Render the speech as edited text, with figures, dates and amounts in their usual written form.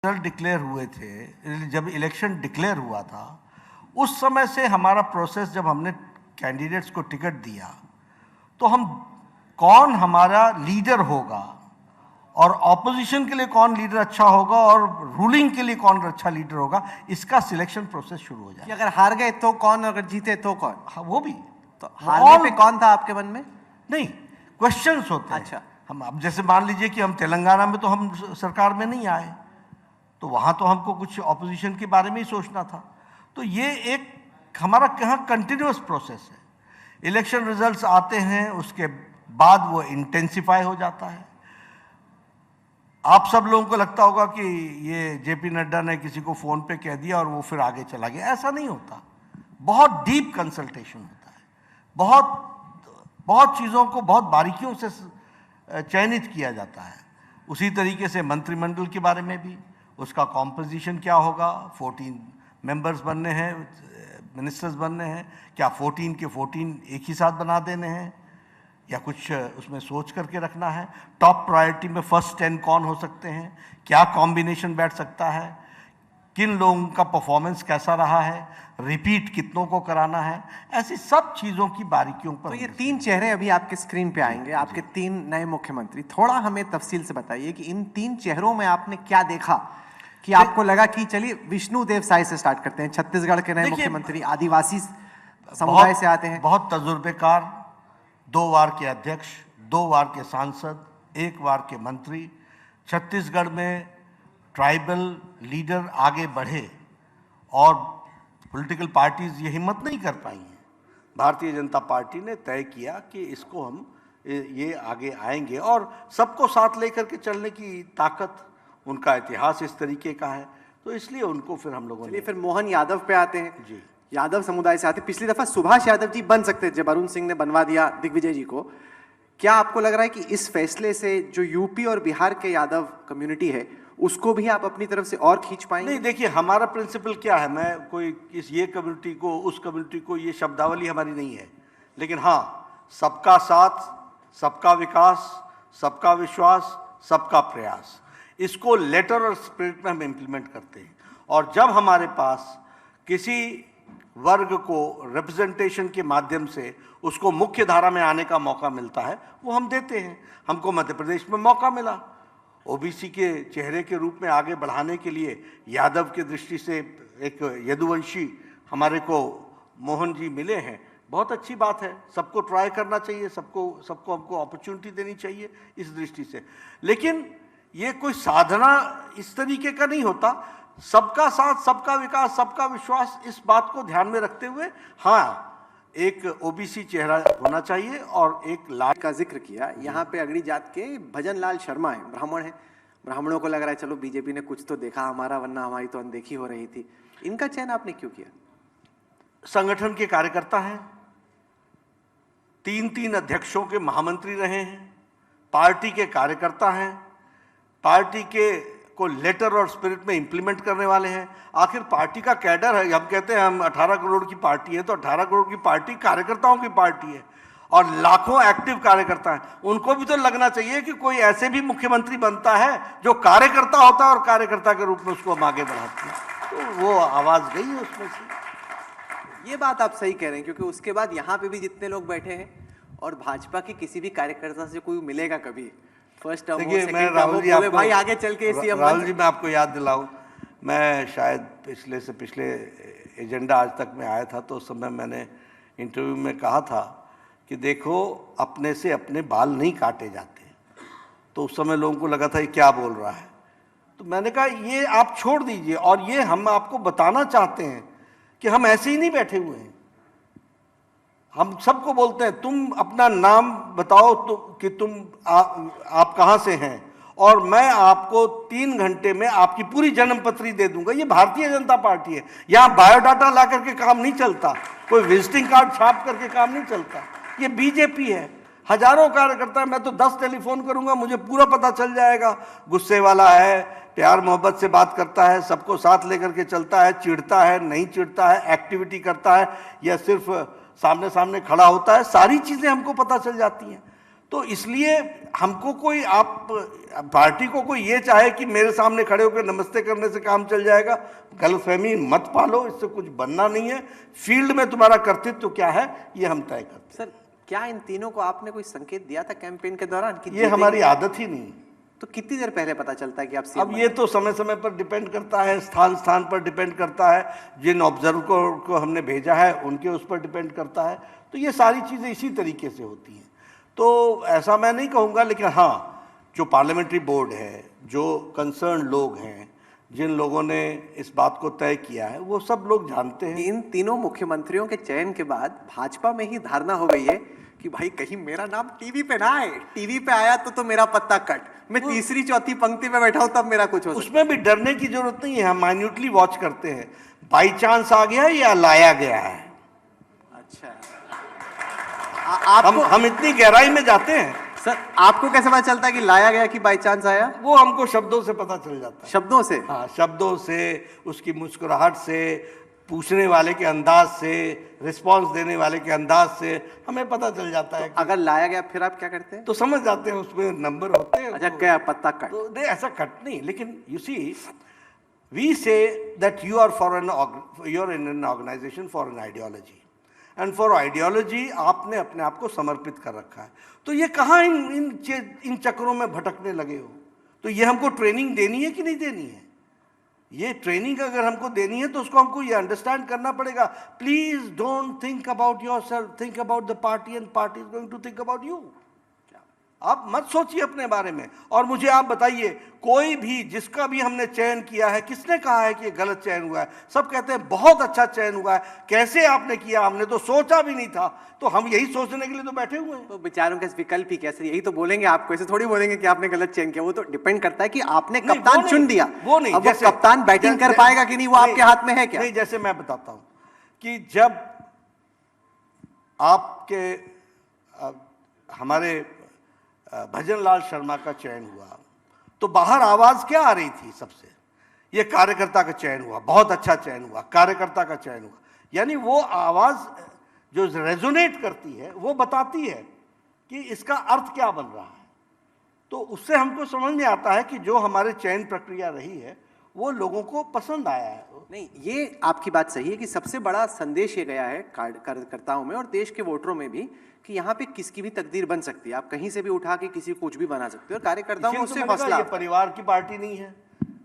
Result declare हुए थे, जब इलेक्शन डिक्लेयर हुआ था, उस समय से हमारा प्रोसेस, जब हमने कैंडिडेट्स को टिकट दिया तो हम कौन हमारा लीडर होगा और ऑपोजिशन के लिए कौन लीडर अच्छा होगा और रूलिंग के लिए कौन अच्छा लीडर होगा, इसका सिलेक्शन प्रोसेस शुरू हो जाए। अगर हार गए तो कौन, अगर जीते तो कौन? हाँ, वो भी तो हारने पे कौन था आपके मन में? नहीं, क्वेश्चंस होते हैं। अच्छा, हम अब जैसे मान लीजिए कि हम तेलंगाना में तो हम सरकार में नहीं आए, तो वहाँ तो हमको कुछ ऑपोजिशन के बारे में ही सोचना था। तो ये एक हमारा कहाँ कंटिन्यूअस प्रोसेस है। इलेक्शन रिजल्ट्स आते हैं, उसके बाद वो इंटेंसिफाई हो जाता है। आप सब लोगों को लगता होगा कि ये जेपी नड्डा ने किसी को फ़ोन पे कह दिया और वो फिर आगे चला गया, ऐसा नहीं होता। बहुत डीप कंसल्टेशन होता है, बहुत चीज़ों को बहुत बारीकियों से चयनित किया जाता है। उसी तरीके से मंत्रिमंडल के बारे में भी उसका कॉम्पोजिशन क्या होगा, 14 मेंबर्स बनने हैं, मिनिस्टर्स बनने हैं, क्या 14 के 14 एक ही साथ बना देने हैं या कुछ उसमें सोच करके रखना है। टॉप प्रायोरिटी में फर्स्ट 10 कौन हो सकते हैं, क्या कॉम्बिनेशन बैठ सकता है, किन लोगों का परफॉर्मेंस कैसा रहा है, रिपीट कितनों को कराना है, ऐसी सब चीज़ों की बारीकियों पर। तो ये 3 चेहरे अभी आपके स्क्रीन पे आएंगे, आपके 3 नए मुख्यमंत्री। थोड़ा हमें तफसील से बताइए कि इन 3 चेहरों में आपने क्या देखा कि आपको लगा कि चलिए विष्णु देव साय से स्टार्ट करते हैं। छत्तीसगढ़ के नए मुख्यमंत्री आदिवासी समुदाय से आते हैं, बहुत तजुर्बेकार, 2 बार के अध्यक्ष, 2 बार के सांसद, 1 बार के मंत्री। छत्तीसगढ़ में ट्राइबल लीडर आगे बढ़े और पॉलिटिकल पार्टीज ये हिम्मत नहीं कर पाई हैं। भारतीय जनता पार्टी ने तय किया कि इसको हम ये आगे आएंगे और सबको साथ लेकर के चलने की ताकत, उनका इतिहास इस तरीके का है, तो इसलिए उनको फिर हम लोगों ने। फिर मोहन यादव पे आते हैं जी, यादव समुदाय से आते। पिछली दफा सुभाष यादव जी बन सकते थे जब अरुण सिंह ने बनवा दिया दिग्विजय जी को। क्या आपको लग रहा है कि इस फैसले से जो यूपी और बिहार के यादव कम्युनिटी है उसको भी आप अपनी तरफ से और खींच पाएंगे? नहीं, देखिए हमारा प्रिंसिपल क्या है, मैं कोई ये कम्युनिटी को उस कम्युनिटी को, ये शब्दावली हमारी नहीं है, लेकिन हाँ, सबका साथ, सबका विकास, सबका विश्वास, सबका प्रयास, इसको लेटर और स्पिरिट में हम इम्प्लीमेंट करते हैं। और जब हमारे पास किसी वर्ग को रिप्रेजेंटेशन के माध्यम से उसको मुख्य धारा में आने का मौका मिलता है, वो हम देते हैं। हमको मध्य प्रदेश में मौका मिला ओबीसी के चेहरे के रूप में आगे बढ़ाने के लिए। यादव की दृष्टि से एक यदुवंशी हमारे को मोहन जी मिले हैं, बहुत अच्छी बात है। सबको ट्राई करना चाहिए, सबको हमको अपॉर्चुनिटी देनी चाहिए इस दृष्टि से। लेकिन ये कोई साधना इस तरीके का नहीं होता। सबका साथ, सबका विकास, सबका विश्वास, इस बात को ध्यान में रखते हुए हाँ, एक ओबीसी चेहरा होना चाहिए और एक लाल का जिक्र किया। यहाँ पे अगड़ी जात के भजन लाल शर्मा है, ब्राह्मण है। ब्राह्मणों को लग रहा है चलो बीजेपी ने कुछ तो देखा हमारा, वरना हमारी तो अनदेखी हो रही थी। इनका चयन आपने क्यों किया? संगठन के कार्यकर्ता हैं, 3 अध्यक्षों के महामंत्री रहे हैं, पार्टी के कार्यकर्ता हैं, पार्टी के को लेटर और स्पिरिट में इंप्लीमेंट करने वाले हैं। आखिर पार्टी का कैडर है, हम कहते हैं हम 18 करोड़ की पार्टी है, तो 18 करोड़ की पार्टी कार्यकर्ताओं की पार्टी है और लाखों एक्टिव कार्यकर्ता हैं। उनको भी तो लगना चाहिए कि कोई ऐसे भी मुख्यमंत्री बनता है जो कार्यकर्ता होता है और कार्यकर्ता के रूप में उसको हम आगे बढ़ाते हैं। तो वो आवाज़ गई है उसमें से। ये बात आप सही कह रहे हैं, क्योंकि उसके बाद यहाँ पे भी जितने लोग बैठे हैं और भाजपा के किसी भी कार्यकर्ता से कोई मिलेगा कभी, फर्स्ट टर्म हो, सेकंड टर्म हो, भाई आगे चल के सीएम। राहुल जी, मैं आपको याद दिलाऊं, मैं शायद पिछले से पिछले एजेंडा आज तक में आया था, तो उस समय मैंने इंटरव्यू में कहा था कि देखो, अपने से अपने बाल नहीं काटे जाते। तो उस समय लोगों को लगा था ये क्या बोल रहा है, तो मैंने कहा ये आप छोड़ दीजिए और ये हम आपको बताना चाहते हैं कि हम ऐसे ही नहीं बैठे हुए हैं। हम सबको बोलते हैं तुम अपना नाम बताओ तो कि तुम आप कहाँ से हैं और मैं आपको 3 घंटे में आपकी पूरी जन्मपत्री दे दूंगा। ये भारतीय जनता पार्टी है, यहाँ बायोडाटा ला करके काम नहीं चलता, कोई विजिटिंग कार्ड छाप करके काम नहीं चलता। ये बीजेपी है, हजारों कार्यकर्ता है, मैं तो 10 टेलीफोन करूंगा, मुझे पूरा पता चल जाएगा। गुस्से वाला है, प्यार मोहब्बत से बात करता है, सबको साथ लेकर के चलता है, चिढ़ता है, नहीं चिढ़ता है, एक्टिविटी करता है या सिर्फ सामने सामने खड़ा होता है, सारी चीज़ें हमको पता चल जाती हैं। तो इसलिए हमको कोई, आप पार्टी को कोई ये चाहे कि मेरे सामने खड़े होकर नमस्ते करने से काम चल जाएगा, गलतफहमी मत पालो, इससे कुछ बनना नहीं है। फील्ड में तुम्हारा कर्तव्य क्या है ये हम तय करते हैं। सर, क्या इन तीनों को आपने कोई संकेत दिया था कैंपेन के दौरान कि ये हमारी आदत ही नहीं। तो कितनी देर पहले पता चलता है कि आप अब सीएम ये तो समय समय पर डिपेंड करता है, स्थान स्थान पर डिपेंड करता है, जिन ऑब्जर्वर को हमने भेजा है उनके उस पर डिपेंड करता है। तो ये सारी चीज़ें इसी तरीके से होती हैं। तो ऐसा मैं नहीं कहूँगा, लेकिन हाँ, जो पार्लियामेंट्री बोर्ड है, जो कंसर्न लोग हैं, जिन लोगों ने इस बात को तय किया है, वो सब लोग जानते हैं। इन तीनों मुख्यमंत्रियों के चयन के बाद भाजपा में ही धारणा हो गई है कि भाई कहीं मेरा नाम टीवी पे ना आए, टीवी पे आया तो मेरा पत्ता कट, मैं तीसरी चौथी पंक्ति में बैठा हूं तब मेरा कुछ हो सकता। उसमें भी डरने की जरूरत नहीं है, हम माइन्यूटली वॉच करते हैं, बाई चांस आ गया या लाया गया है। अच्छा, आपको हम इतनी गहराई में जाते हैं। सर, आपको कैसे पता चलता है कि लाया गया कि बाई चांस आया? वो हमको शब्दों से पता चल जाता है। शब्दों से? हाँ, शब्दों से, उसकी मुस्कुराहट से, पूछने वाले के अंदाज से, रिस्पांस देने वाले के अंदाज से हमें पता चल जाता है। अगर लाया गया फिर आप क्या करते हैं? तो समझ जाते हैं, उसमें नंबर होते हैं। अच्छा, क्या पत्ता कट? तो नहीं, ऐसा कट नहीं, लेकिन you see, we say that you are in an organisation for an ideology, and for ideology आपने अपने आप को समर्पित कर रखा है। तो ये कहाँ इन चक्रों में भटकने लगे हो? तो ये हमको ट्रेनिंग देनी है कि नहीं देनी है? ये ट्रेनिंग अगर हमको देनी है तो उसको हमको ये अंडरस्टैंड करना पड़ेगा। Please don't think about yourself, think about the party and party is going to think about you. आप मत सोचिए अपने बारे में। और मुझे आप बताइए, कोई भी जिसका भी हमने चयन किया है, किसने कहा है कि ये गलत चयन हुआ है? सब कहते हैं बहुत अच्छा चयन हुआ है। कैसे आपने किया? हमने तो सोचा भी नहीं था। तो हम यही सोचने के लिए तो बैठे हुए हैं। तो बेचारों के विकल्प ही कैसे, यही तो बोलेंगे आपको, ऐसे थोड़ी बोलेंगे कि आपने गलत चयन किया। वो तो डिपेंड करता है कि आपने कप्तान चुन दिया। वो नहीं, अब वो कप्तान बैटिंग कर पाएगा कि नहीं, वो आपके हाथ में है क्या? नहीं, जैसे मैं बताता हूं कि जब आपके हमारे भजन लाल शर्मा का चयन हुआ तो बाहर आवाज क्या आ रही थी सबसे? ये कार्यकर्ता का चयन हुआ, बहुत अच्छा चयन हुआ, कार्यकर्ता का चयन हुआ। यानी वो आवाज जो रेजोनेट करती है वो बताती है कि इसका अर्थ क्या बन रहा है। तो उससे हमको समझ में आता है कि जो हमारे चयन प्रक्रिया रही है वो लोगों को पसंद आया है। नहीं, ये आपकी बात सही है कि सबसे बड़ा संदेश ये गया है कार्यकर्ताओं में और देश के वोटरों में भी कि यहाँ पे किसकी भी तकदीर बन सकती है। आप कहीं से भी उठा के किसी को कुछ भी बना सकते हो और कार्यकर्ताओं में उससे हौसला। परिवार की पार्टी नहीं है।